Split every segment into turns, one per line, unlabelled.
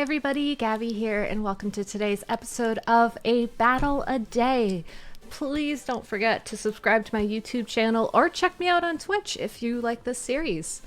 everybody, Gabby here, and welcome to today's episode of A Battle a Day. Please don't forget to subscribe to my YouTube channel or check me out on Twitch if you like this series.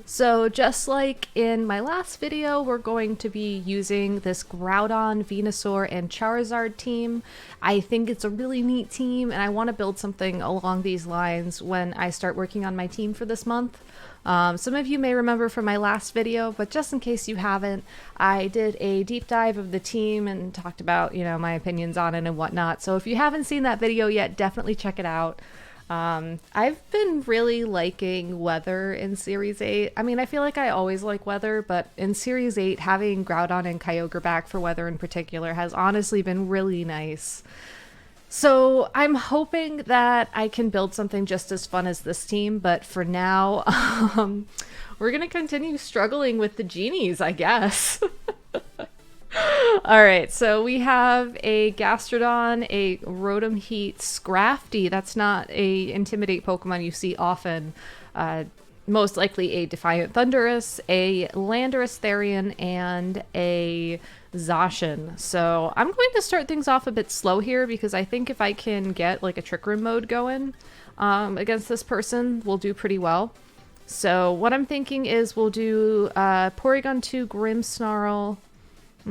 So just like in my last video, we're going to be using this Groudon, Venusaur, and Charizard team. I think it's a really neat team, and I want to build something along these lines when I start working on my team for this month. Some of you may remember from my last video, but just in case you haven't, I did a deep dive of the team and talked about, my opinions on it and whatnot. So if you haven't seen that video yet, definitely check it out. I've been really liking Weather in Series 8. I mean, I feel like I always like Weather, but in Series 8, having Groudon and Kyogre back for Weather in particular has honestly been really nice. So I'm hoping that I can build something just as fun as this team, but for now, we're going to continue struggling with the genies, I guess. Alright, so we have a Gastrodon, a Rotom-Heat, Scrafty. That's not a Intimidate Pokemon you see often. Most likely a Defiant Thundurus, a Landorus-Therian, and a Zacian. So I'm going to start things off a bit slow here because I think if I can get like a Trick Room mode going against this person, we'll do pretty well. So what I'm thinking is we'll do Porygon 2, Grimmsnarl. I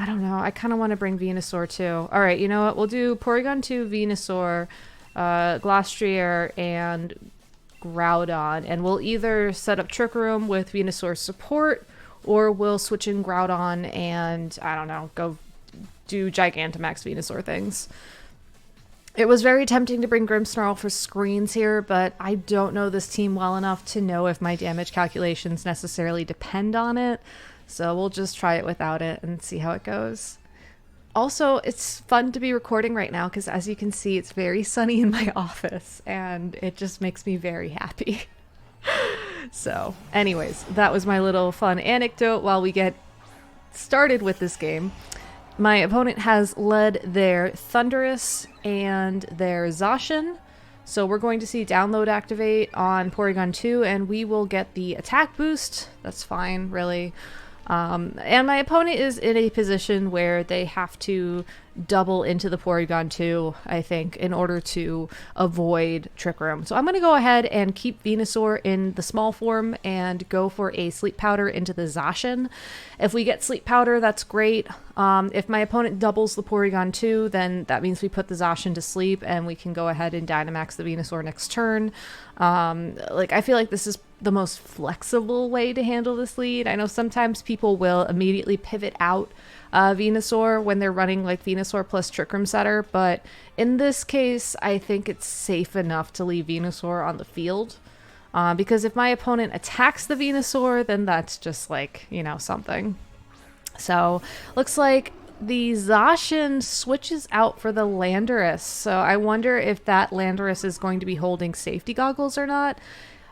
don't know. I kind of want to bring Venusaur too. Alright, you know what? We'll do Porygon 2, Venusaur, Glastrier, and Groudon. And we'll either set up Trick Room with Venusaur support, or we'll switch in Groudon and, I don't know, go do Gigantamax Venusaur things. It was very tempting to bring Grimmsnarl for screens here, but I don't know this team well enough to know if my damage calculations necessarily depend on it. So we'll just try it without it and see how it goes. Also, it's fun to be recording right now because as you can see, it's very sunny in my office and it just makes me very happy. So anyways, that was my little fun anecdote while we get started with this game. My opponent has led their Thundurus and their Zacian. So we're going to see download activate on Porygon 2 and we will get the attack boost. That's fine, really. And my opponent is in a position where they have to double into the Porygon 2, I think, in order to avoid Trick Room. So I'm going to go ahead and keep Venusaur in the small form and go for a Sleep Powder into the Zacian. If we get Sleep Powder, that's great. If my opponent doubles the Porygon 2, then that means we put the Zacian to sleep and we can go ahead and Dynamax the Venusaur next turn. I feel like this is the most flexible way to handle this lead. I know sometimes people will immediately pivot out Venusaur when they're running like Venusaur plus Trick Room Setter, but in this case, I think it's safe enough to leave Venusaur on the field. Because if my opponent attacks the Venusaur, then that's just like, something. So, looks like the Zacian switches out for the Landorus. So I wonder if that Landorus is going to be holding safety goggles or not.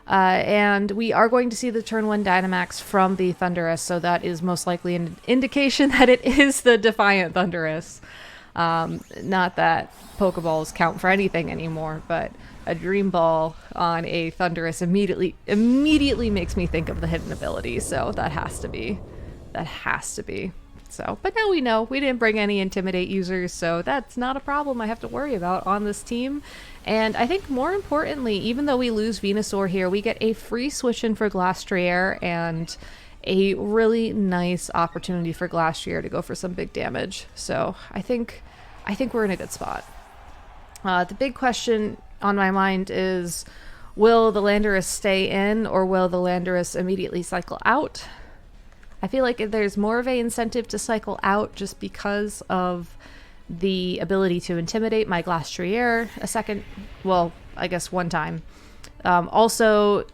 And we are going to see the turn 1 Dynamax from the Thundurus, so that is most likely an indication that it is the Defiant Thundurus. Not that Pokeballs count for anything anymore, but a Dream Ball on a Thundurus immediately makes me think of the hidden ability, so that has to be. So, but now we know we didn't bring any Intimidate users, so that's not a problem I have to worry about on this team. And I think more importantly, even though we lose Venusaur here, we get a free switch in for Glastrier and a really nice opportunity for Glastrier to go for some big damage. So I think we're in a good spot. The big question on my mind is, will the Landorus stay in or will the Landorus immediately cycle out? I feel like there's more of an incentive to cycle out just because of the ability to intimidate my Glastrier one time. Also,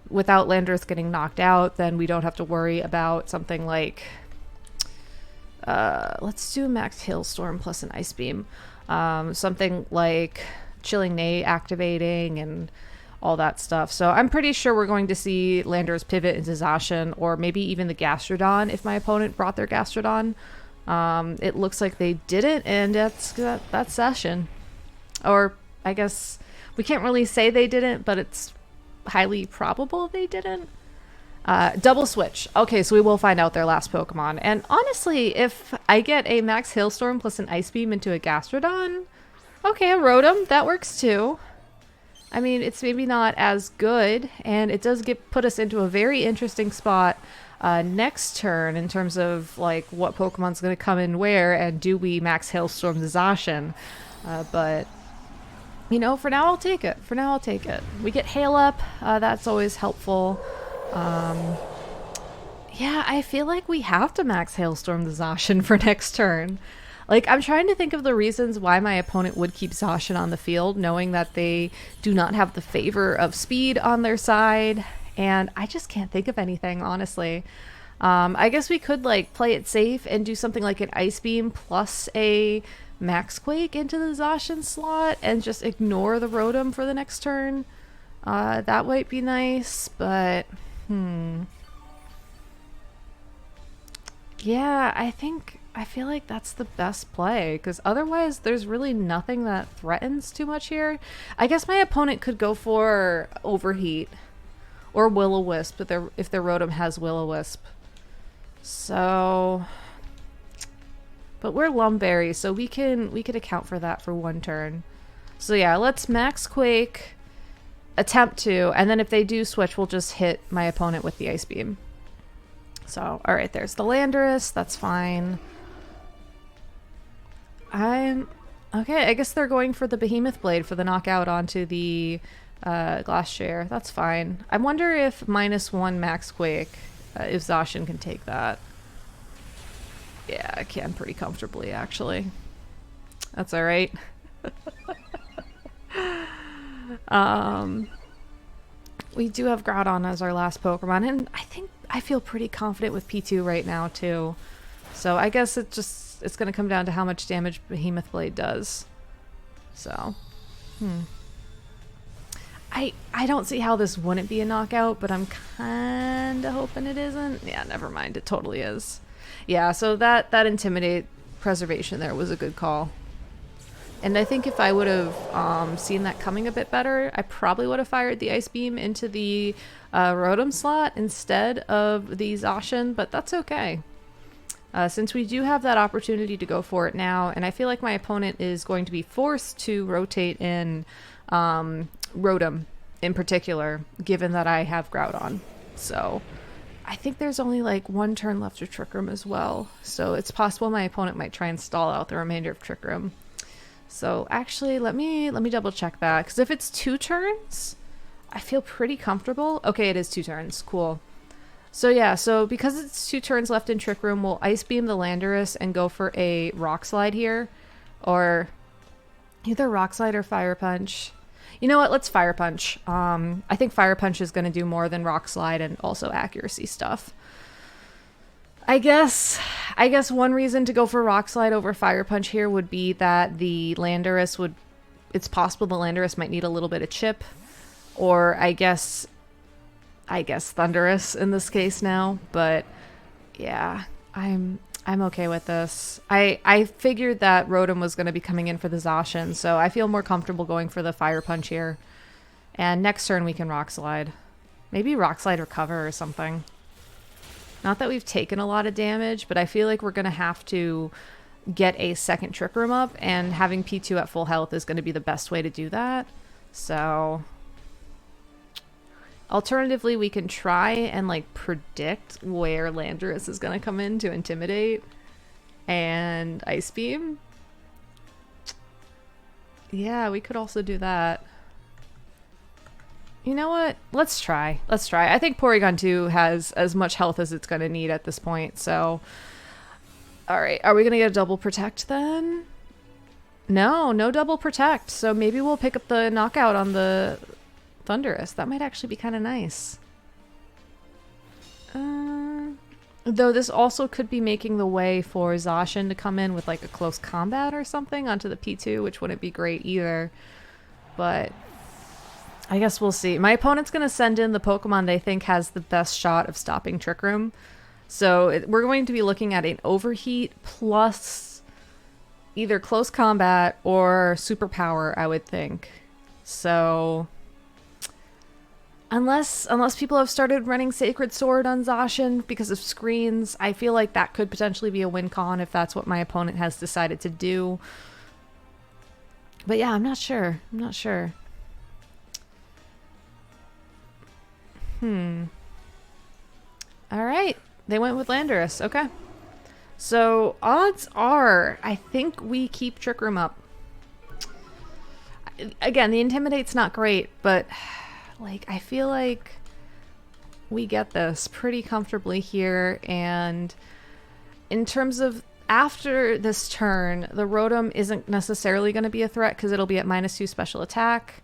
without Landorus getting knocked out, then we don't have to worry about something like, let's do Max Hailstorm plus an Ice Beam. Something like Chilling Neigh activating and all that stuff. So I'm pretty sure we're going to see Landorus pivot into Zacian or maybe even the Gastrodon if my opponent brought their Gastrodon. It looks like they didn't, and that's Zacian. Or I guess we can't really say they didn't, but it's highly probable they didn't. Double switch. Okay, so we will find out their last Pokemon. And honestly, if I get a Max Hailstorm plus an Ice Beam into a Gastrodon, okay, a Rotom, that works too. I mean, it's maybe not as good, and it does put us into a very interesting spot next turn in terms of like what Pokemon's going to come in where, and do we Max Hailstorm the Zacian. But you know, for now I'll take it. For now I'll take it. We get Hail Up. That's always helpful. Yeah, I feel like we have to Max Hailstorm the Zacian for next turn. Like, I'm trying to think of the reasons why my opponent would keep Zacian on the field, knowing that they do not have the favor of speed on their side, and I just can't think of anything, honestly. I guess we could, like, play it safe and do something like an Ice Beam plus a Max Quake into the Zacian slot and just ignore the Rotom for the next turn. That might be nice, but, yeah, I feel like that's the best play, because otherwise there's really nothing that threatens too much here. I guess my opponent could go for Overheat or Will-O-Wisp if their Rotom has Will-O-Wisp. So, but we're Lumberry, so we could account for that for one turn. So yeah, let's Max Quake, attempt to, and then if they do switch, we'll just hit my opponent with the Ice Beam. So, alright, there's the Landorus, that's fine. Okay, I guess they're going for the Behemoth Blade for the knockout onto the Glastrier. That's fine. I wonder if -1 Max Quake, if Zacian can take that. Yeah, I can pretty comfortably, actually. That's alright. We do have Groudon as our last Pokemon, and I feel pretty confident with P2 right now, too. So I guess it's going to come down to how much damage Behemoth Blade does. So, I don't see how this wouldn't be a knockout, but I'm kind of hoping it isn't. Yeah, never mind. It totally is. Yeah, so that Intimidate Preservation there was a good call. And I think if I would have seen that coming a bit better, I probably would have fired the Ice Beam into the Rotom slot instead of the Zacian, but that's okay. Since we do have that opportunity to go for it now, and I feel like my opponent is going to be forced to rotate in Rotom in particular, given that I have Groudon. So I think there's only like one turn left of Trick Room as well, so it's possible my opponent might try and stall out the remainder of Trick Room. So actually, let me double check that, because if it's 2 turns, I feel pretty comfortable. Okay, it is 2 turns. Cool. So yeah, so because it's 2 turns left in Trick Room, we'll Ice Beam the Landorus and go for a Rock Slide here, or either Rock Slide or Fire Punch. You know what? Let's Fire Punch. I think Fire Punch is going to do more than Rock Slide and also accuracy stuff. I guess one reason to go for Rock Slide over Fire Punch here would be that the Landorus would... It's possible the Landorus might need a little bit of chip. Or I guess Thundurus in this case now. But yeah, I'm okay with this. I figured that Rotom was going to be coming in for the Zacian, so I feel more comfortable going for the Fire Punch here. And next turn we can Rock Slide. Maybe Rock Slide Recover or something. Not that we've taken a lot of damage, but I feel like we're going to have to get a second Trick Room up, and having P2 at full health is going to be the best way to do that. So, alternatively, we can try and like predict where Landorus is going to come in to Intimidate and Ice Beam. Yeah, we could also do that. You know what? Let's try. Let's try. I think Porygon 2 has as much health as it's going to need at this point, so... Alright, are we going to get a double protect then? No double protect, so maybe we'll pick up the knockout on the Thundurus. That might actually be kind of nice. Though this also could be making the way for Zacian to come in with like a close combat or something onto the P2, which wouldn't be great either. But... I guess we'll see. My opponent's going to send in the Pokemon they think has the best shot of stopping Trick Room. So we're going to be looking at an Overheat plus either Close Combat or Superpower, I would think. So Unless people have started running Sacred Sword on Zacian because of screens, I feel like that could potentially be a win con if that's what my opponent has decided to do. But yeah, I'm not sure. I'm not sure. Alright. They went with Landorus. Okay. So, odds are, I think we keep Trick Room up. Again, the Intimidate's not great, but like, I feel like we get this pretty comfortably here. And in terms of after this turn, the Rotom isn't necessarily going to be a threat because it'll be at -2 special attack.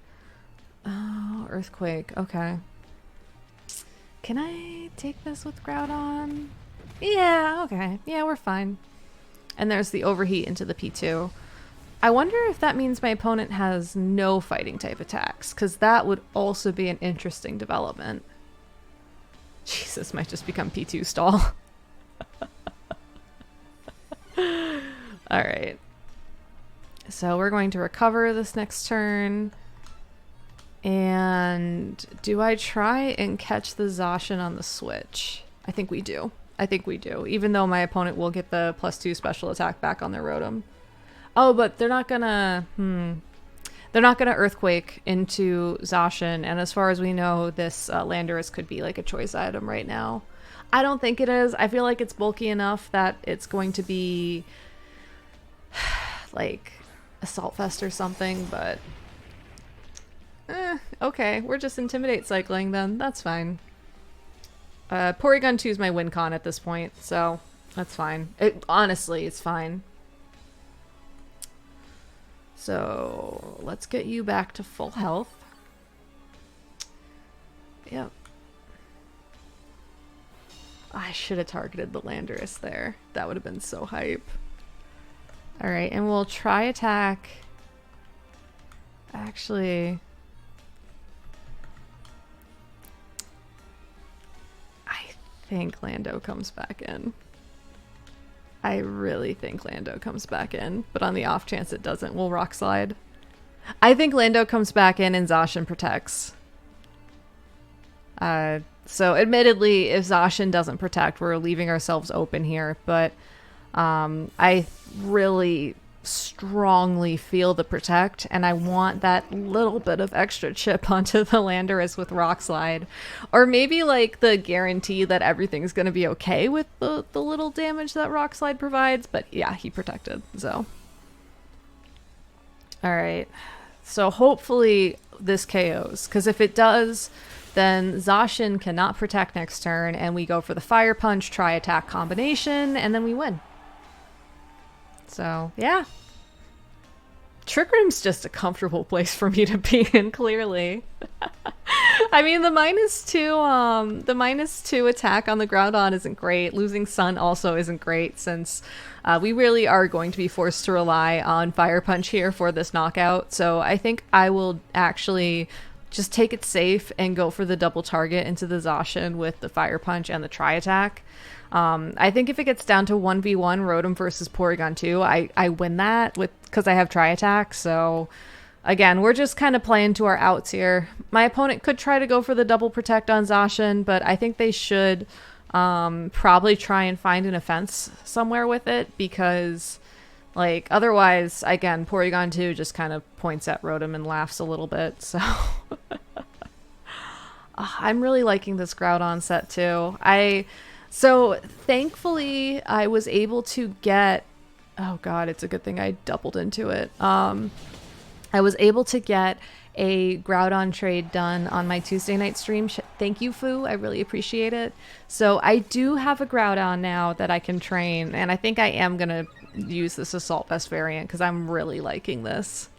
Oh, Earthquake. Okay. Can I take this with Groudon? Yeah, okay. Yeah, we're fine. And there's the Overheat into the P2. I wonder if that means my opponent has no fighting type attacks, because that would also be an interesting development. Jesus, might just become P2 stall. Alright. So we're going to recover this next turn. And do I try and catch the Zacian on the switch? I think we do. I think we do. Even though my opponent will get the +2 special attack back on their Rotom. Oh, but they're not gonna... They're not gonna Earthquake into Zacian. And as far as we know, this Landorus could be like a choice item right now. I don't think it is. I feel like it's bulky enough that it's going to be... like Assault Vest or something, but... okay, we're just Intimidate cycling then. That's fine. Porygon 2 is my win con at this point, so that's fine. Honestly, it's fine. So, let's get you back to full health. Yep. I should have targeted the Landorus there. That would have been so hype. Alright, and we'll try attack. Actually... I think Lando comes back in. I really think Lando comes back in, but on the off chance it doesn't, we'll Rock Slide. I think Lando comes back in and Zacian protects. So admittedly, if Zacian doesn't protect, we're leaving ourselves open here, but I really strongly feel the protect, and I want that little bit of extra chip onto the Landorus with Rock Slide, or maybe like the guarantee that everything's going to be okay with the little damage that Rock Slide provides. But yeah, he protected, so all right, so hopefully this KOs, because if it does, then Zacian cannot protect next turn and we go for the Fire Punch Tri Attack combination and then we win. So, yeah. Trick Room's just a comfortable place for me to be in, clearly. I mean, the -2 attack on the Groudon isn't great. Losing Sun also isn't great, since we really are going to be forced to rely on Fire Punch here for this knockout. So I think I will actually just take it safe and go for the double target into the Zacian with the Fire Punch and the Tri Attack. I think if it gets down to 1v1 Rotom versus Porygon 2, I win that because I have Tri Attack. So again, we're just kind of playing to our outs here. My opponent could try to go for the double protect on Zacian, but I think they should probably try and find an offense somewhere with it, because like otherwise, again, Porygon 2 just kind of points at Rotom and laughs a little bit. So I'm really liking this Groudon set too. So thankfully I was able to get, oh god, it's a good thing I doubled into it. I was able to get a Groudon trade done on my Tuesday night stream. Thank you, Fu. I really appreciate it. So I do have a Groudon now that I can train, and I think I am going to use this Assault Vest variant because I'm really liking this.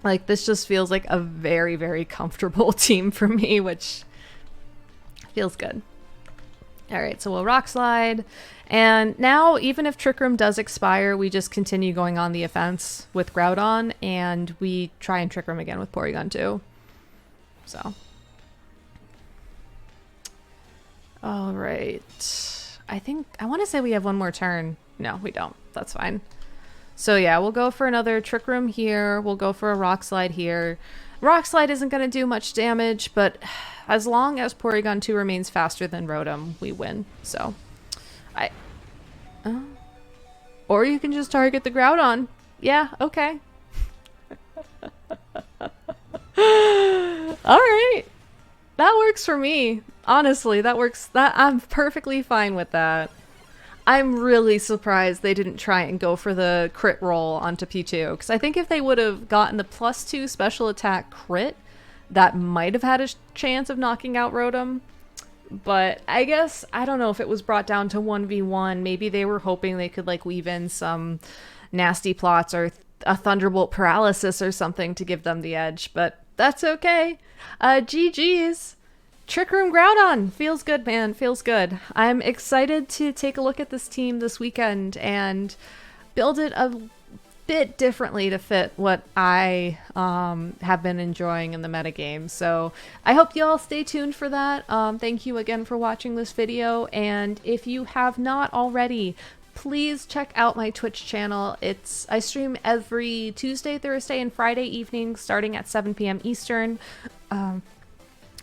Like, this just feels like a very, very comfortable team for me, which feels good. Alright, so we'll Rock Slide. And now, even if Trick Room does expire, we just continue going on the offense with Groudon, and we try and Trick Room again with Porygon 2. So. Alright. I want to say we have one more turn. No, we don't. That's fine. So yeah, we'll go for another Trick Room here. We'll go for a Rock Slide here. Rock Slide isn't going to do much damage, but as long as Porygon 2 remains faster than Rotom, we win. So, or you can just target the Groudon. Yeah, okay. Alright. That works for me. Honestly, that works. I'm perfectly fine with that. I'm really surprised they didn't try and go for the crit roll onto P2, because I think if they would have gotten the +2 special attack crit, that might have had a chance of knocking out Rotom. But I guess, I don't know if it was brought down to 1v1. Maybe they were hoping they could like weave in some nasty plots or a Thunderbolt paralysis or something to give them the edge, but that's okay. GG's. Trick Room Groudon! Feels good, man. Feels good. I'm excited to take a look at this team this weekend and build it a bit differently to fit what I have been enjoying in the metagame. So I hope you all stay tuned for that. Thank you again for watching this video, and if you have not already, please check out my Twitch channel. I stream every Tuesday, Thursday, and Friday evening starting at 7 p.m. Eastern.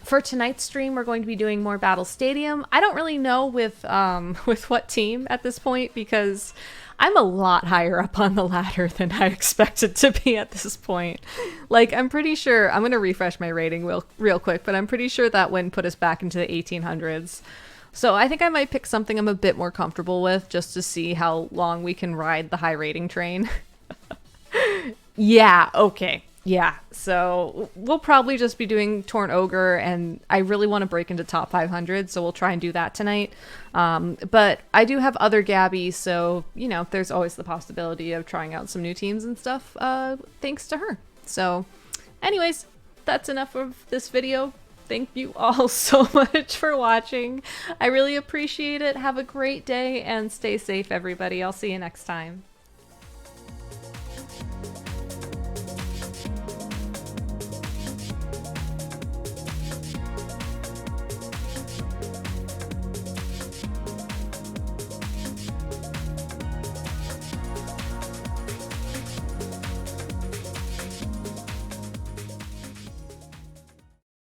For tonight's stream, we're going to be doing more Battle Stadium. I don't really know with what team at this point, because I'm a lot higher up on the ladder than I expected to be at this point. Like, I'm pretty sure, I'm going to refresh my rating real quick, but I'm pretty sure that win put us back into the 1800s. So I think I might pick something I'm a bit more comfortable with, just to see how long we can ride the high rating train. Yeah, okay. Yeah, so we'll probably just be doing Torn Ogre, and I really want to break into top 500, so we'll try and do that tonight. But I do have other Gabby, so, you know, there's always the possibility of trying out some new teams and stuff, thanks to her. So, anyways, that's enough of this video. Thank you all so much for watching. I really appreciate it. Have a great day, and stay safe, everybody. I'll see you next time.